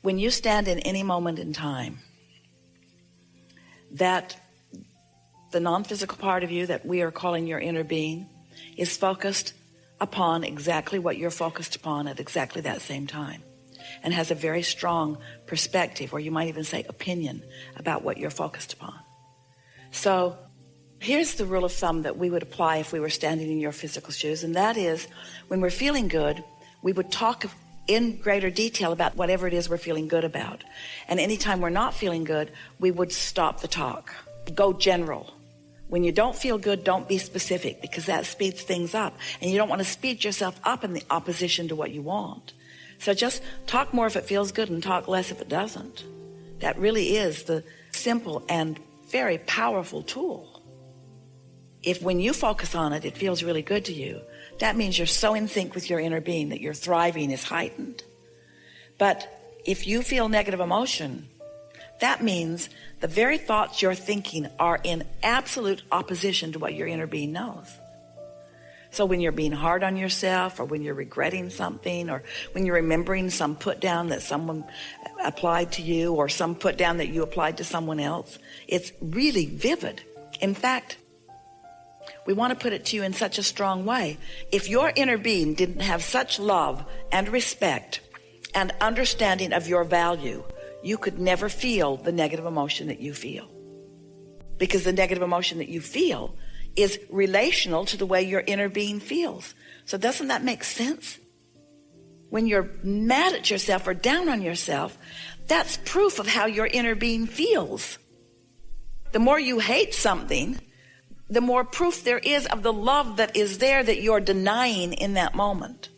When you stand in any moment in time, that the non-physical part of you that we are calling your inner being is focused upon exactly what you're focused upon at exactly that same time, and has a very strong perspective, or you might even say opinion, about what you're focused upon. So here's the rule of thumb that we would apply if we were standing in your physical shoes, and that is, when we're feeling good, we would talk in greater detail about whatever it is we're feeling good about. And anytime we're not feeling good, we would stop the talk. Go general. When you don't feel good, don't be specific, because that speeds things up. And you don't want to speed yourself up in the opposition to what you want. So just talk more if it feels good and talk less if it doesn't. That really is the simple and very powerful tool. If when you focus on it, it feels really good to you, that means you're so in sync with your inner being that your thriving is heightened. But if you feel negative emotion, that means the very thoughts you're thinking are in absolute opposition to what your inner being knows. So when you're being hard on yourself, or when you're regretting something, or when you're remembering some put down that someone applied to you, or some put down that you applied to someone else, it's really vivid. In fact, we want to put it to you in such a strong way. If your inner being didn't have such love and respect and understanding of your value, you could never feel the negative emotion that you feel. Because the negative emotion that you feel is relational to the way your inner being feels. So doesn't that make sense? When you're mad at yourself or down on yourself, that's proof of how your inner being feels. The more you hate something, the more proof there is of the love that is there that you're denying in that moment.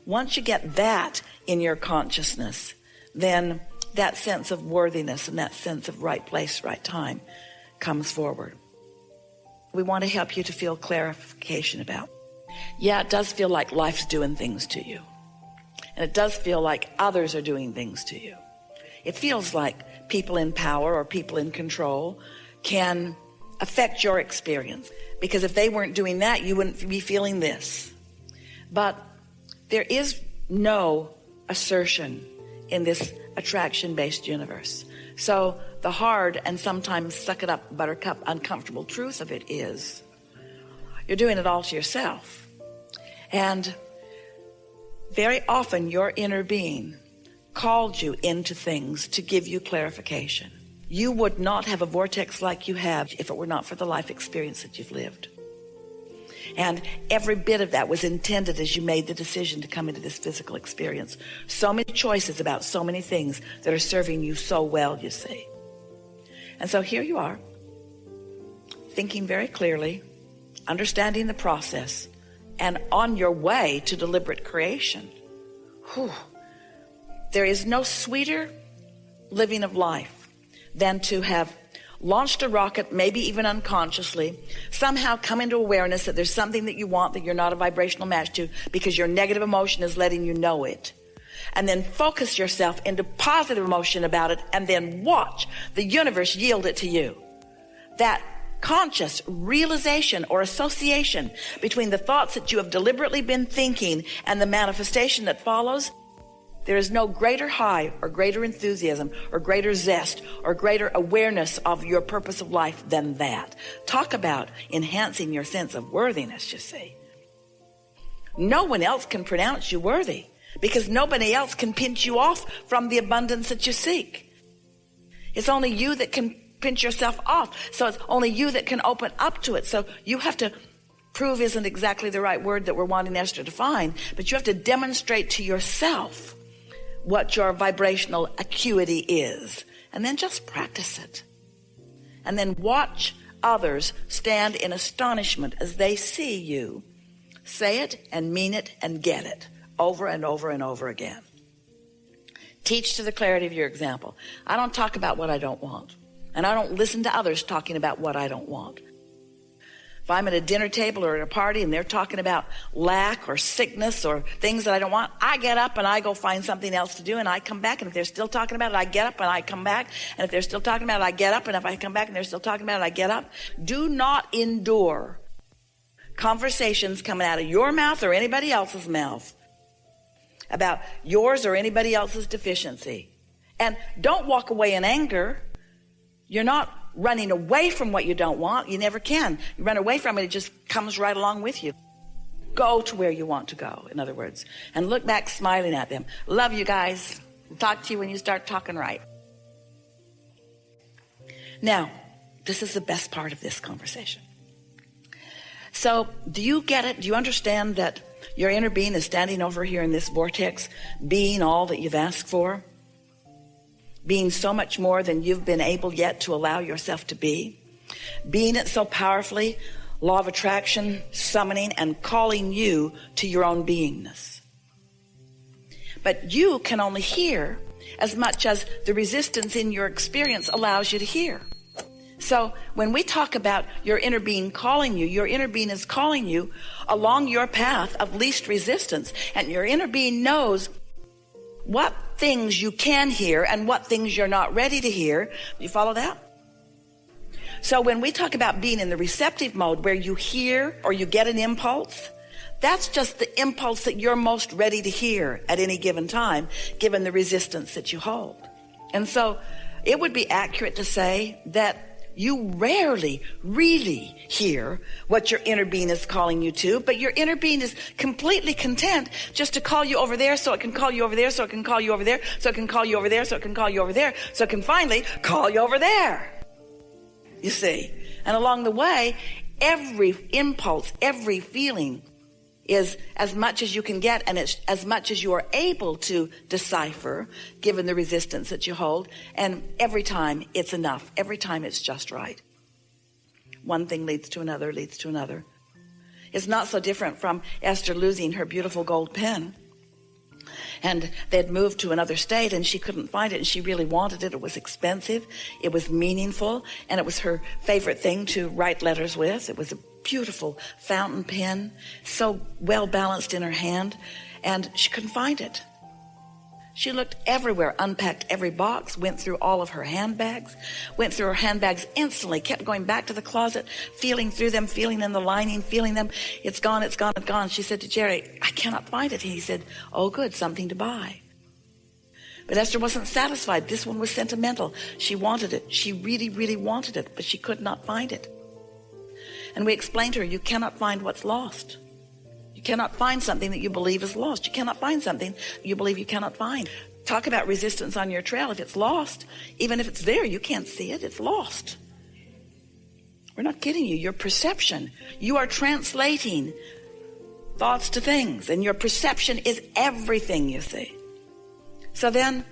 Once you get that in your consciousness, then that sense of worthiness and that sense of right place, right time comes forward. We want to help you to feel clarification about. Yeah, it does feel like life's doing things to you. And it does feel like others are doing things to you. It feels like people in power or people in control can affect your experience. Because if they weren't doing that, you wouldn't be feeling this. But there is no assertion in this attraction-based universe. So the hard and sometimes suck it up, buttercup, uncomfortable truth of it is you're doing it all to yourself. And very often your inner being called you into things to give you clarification. You would not have a vortex like you have if it were not for the life experience that you've lived. And every bit of that was intended as you made the decision to come into this physical experience. So many choices about so many things that are serving you so well, you see. And so here you are, thinking very clearly, understanding the process, and on your way to deliberate creation. There is no sweeter living of life than to have launched a rocket, maybe even unconsciously, somehow come into awareness that there's something that you want that you're not a vibrational match to, because your negative emotion is letting you know it. And then focus yourself into positive emotion about it, and then watch the universe yield it to you. That conscious realization or association between the thoughts that you have deliberately been thinking and the manifestation that follows, there is no greater high or greater enthusiasm or greater zest or greater awareness of your purpose of life than that. Talk about enhancing your sense of worthiness, you see. No one else can pronounce you worthy, because nobody else can pinch you off from the abundance that you seek. It's only you that can pinch yourself off. So it's only you that can open up to it. So you have to prove isn't exactly the right word that we're wanting Esther to find, but you have to demonstrate to yourself what your vibrational acuity is, and then just practice it. And then watch others stand in astonishment as they see you say it and mean it and get it over and over and over again. Teach to the clarity of your example. I don't talk about what I don't want, and I don't listen to others talking about what I don't want. If I'm at a dinner table or at a party and they're talking about lack or sickness or things that I don't want, I get up and I go find something else to do, and I come back, and if they're still talking about it, I get up and I come back, and if they're still talking about it, I get up, and if I come back and they're still talking about it, I get up. Do not endure conversations coming out of your mouth or anybody else's mouth about yours or anybody else's deficiency. And don't walk away in anger. You're not running away from what you don't want. You never can. You run away from it, it just comes right along with you. Go to where you want to go, in other words, and look back smiling at them. Love you guys. Talk to you when you start talking right. Now, this is the best part of this conversation. So, do you get it? Do you understand that your inner being is standing over here in this vortex, being all that you've asked for? Being so much more than you've been able yet to allow yourself to be? Being it so powerfully, law of attraction, summoning, and calling you to your own beingness. But you can only hear as much as the resistance in your experience allows you to hear. So when we talk about your inner being calling you, your inner being is calling you along your path of least resistance. And your inner being knows what things you can hear and what things you're not ready to hear. You follow that? So when we talk about being in the receptive mode where you hear or you get an impulse, that's just the impulse that you're most ready to hear at any given time, given the resistance that you hold. And so it would be accurate to say that you rarely really hear what your inner being is calling you to, but your inner being is completely content just to call you over there so it can call you over there, so it can call you over there, so it can call you over there, so it can call you over there, so it can finally call you over there. You see? And along the way, every impulse, every feeling is as much as you can get, and it's as much as you are able to decipher, given the resistance that you hold. And every time it's enough. Every time it's just right. One thing leads to another, leads to another. It's not so different from Esther losing her beautiful gold pen. And they'd moved to another state and she couldn't find it, and she really wanted it. It was expensive, it was meaningful, and it was her favorite thing to write letters with. It was a beautiful fountain pen, so well balanced in her hand, and she couldn't find it. She looked everywhere, unpacked every box, went through all of her handbags, instantly, kept going back to the closet, feeling through them, feeling in the lining, feeling them. It's gone, it's gone, it's gone. She said to Jerry, I cannot find it. He said, oh good, something to buy. But Esther wasn't satisfied. This one was sentimental. She wanted it. She really, really wanted it, but she could not find it. And we explained to her, you cannot find what's lost. You cannot find something that you believe is lost. You cannot find something you believe you cannot find. Talk about resistance on your trail. If it's lost, even if it's there, you can't see it. It's lost. We're not kidding you. Your perception, you are translating thoughts to things, and your perception is everything, you see. So then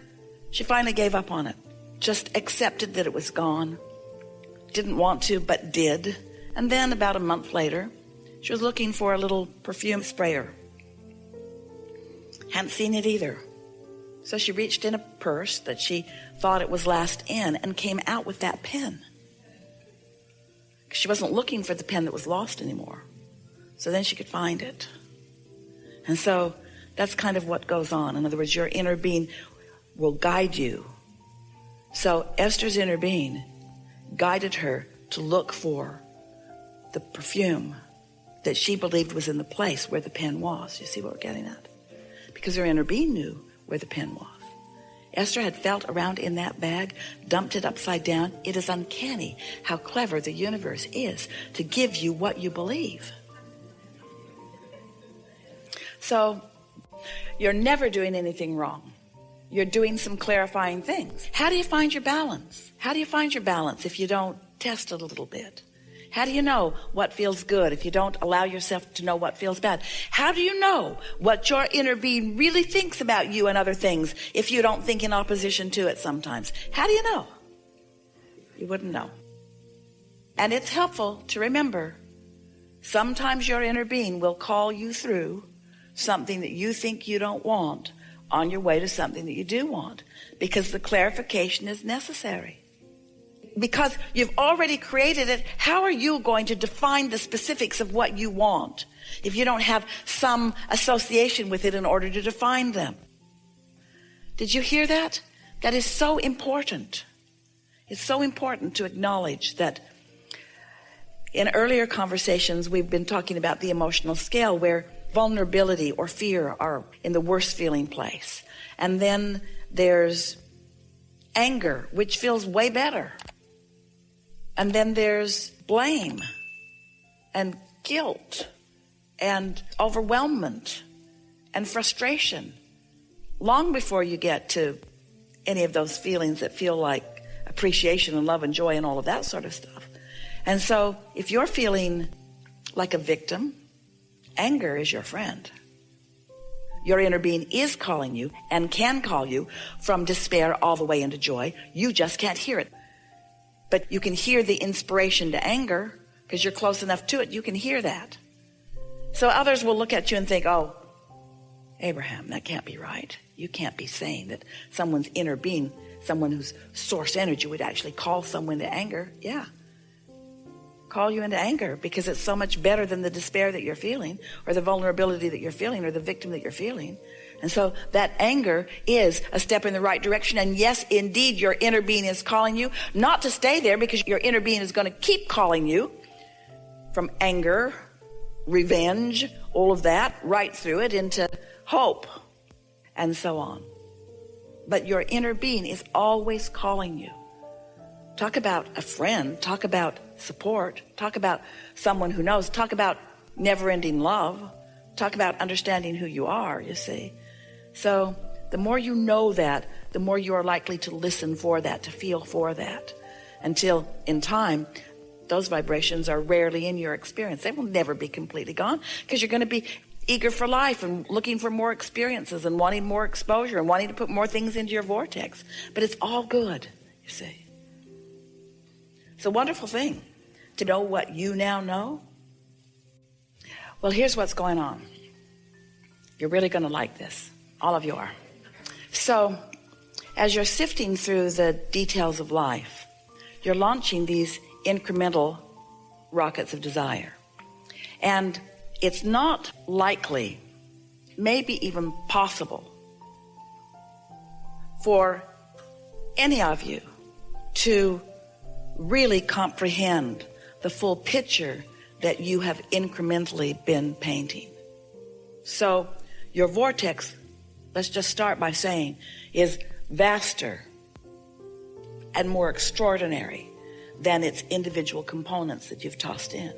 she finally gave up on it. Just accepted that it was gone. Didn't want to, but did. And then about a month later, she was looking for a little perfume sprayer. Hadn't seen it either. So she reached in a purse that she thought it was last in and came out with that pen. She wasn't looking for the pen that was lost anymore. So then she could find it. And so that's kind of what goes on. In other words, your inner being will guide you. So Esther's inner being guided her to look for the perfume that she believed was in the place where the pen was. You see what we're getting at? Because her inner being knew where the pen was. Esther had felt around in that bag, dumped it upside down. It is uncanny how clever the universe is to give you what you believe. So you're never doing anything wrong. You're doing some clarifying things. How do you find your balance? How do you find your balance if you don't test it a little bit? How do you know what feels good if you don't allow yourself to know what feels bad? How do you know what your inner being really thinks about you and other things if you don't think in opposition to it sometimes? How do you know? You wouldn't know. And it's helpful to remember, sometimes your inner being will call you through something that you think you don't want on your way to something that you do want, because the clarification is necessary. Because you've already created it, how are you going to define the specifics of what you want if you don't have some association with it in order to define them? Did you hear that? That is so important. It's so important to acknowledge that in earlier conversations we've been talking about the emotional scale, where vulnerability or fear are in the worst feeling place. And then there's anger, which feels way better. And then there's blame and guilt and overwhelmment and frustration, long before you get to any of those feelings that feel like appreciation and love and joy and all of that sort of stuff. And so if you're feeling like a victim, anger is your friend. Your inner being is calling you and can call you from despair all the way into joy. You just can't hear it. But you can hear the inspiration to anger because you're close enough to it. You can hear that. So others will look at you and think, oh, Abraham, that can't be right. You can't be saying that someone's inner being, someone whose source energy would actually call someone to anger. Yeah. Call you into anger because it's so much better than the despair that you're feeling or the vulnerability that you're feeling or the victim that you're feeling. And so that anger is a step in the right direction. And yes, indeed, your inner being is calling you not to stay there, because your inner being is going to keep calling you from anger, revenge, all of that, right through it into hope and so on. But your inner being is always calling you. Talk about a friend, talk about support, talk about someone who knows, talk about never-ending love, talk about understanding who you are, you see. So the more you know that, the more you are likely to listen for that, to feel for that, until in time, those vibrations are rarely in your experience. They will never be completely gone because you're going to be eager for life and looking for more experiences and wanting more exposure and wanting to put more things into your vortex. But it's all good, you see. It's a wonderful thing to know what you now know. Well, here's what's going on. You're really going to like this. All of you are. So, as you're sifting through the details of life, you're launching these incremental rockets of desire. And it's not likely, maybe even possible, for any of you to really comprehend the full picture that you have incrementally been painting. So your vortex, let's just start by saying, is vaster and more extraordinary than its individual components that you've tossed in.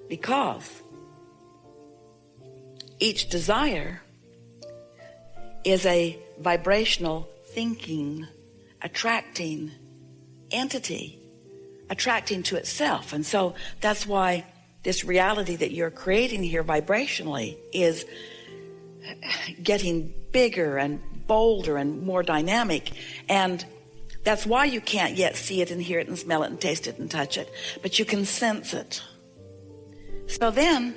Because each desire is a vibrational, thinking, attracting entity, attracting to itself. And so that's why this reality that you're creating here vibrationally is getting bigger and bolder and more dynamic. And that's why you can't yet see it and hear it and smell it and taste it and touch it, but you can sense it. So then,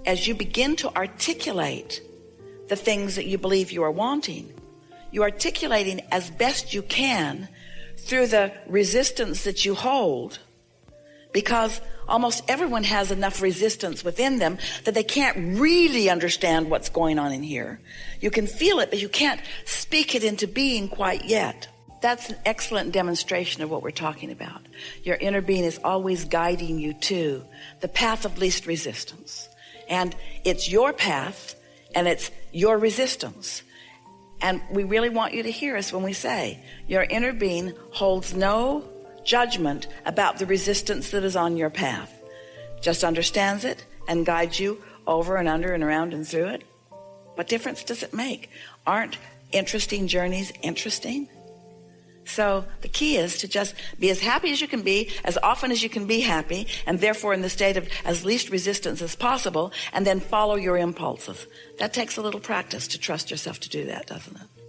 as you begin to articulate the things that you believe you are wanting, you're articulating as best you can through the resistance that you hold, because almost everyone has enough resistance within them that they can't really understand what's going on in here. You can feel it, but you can't speak it into being quite yet. That's an excellent demonstration of what we're talking about. Your inner being is always guiding you to the path of least resistance. And it's your path, and it's your resistance. And we really want you to hear us when we say, your inner being holds no judgment about the resistance that is on your path. Just understands it and guides you over and under and around and through it. What difference does it make? Aren't interesting journeys interesting? So the key is to just be as happy as you can be, as often as you can be happy, and therefore in the state of as least resistance as possible, and then follow your impulses. That takes a little practice to trust yourself to do that, doesn't it?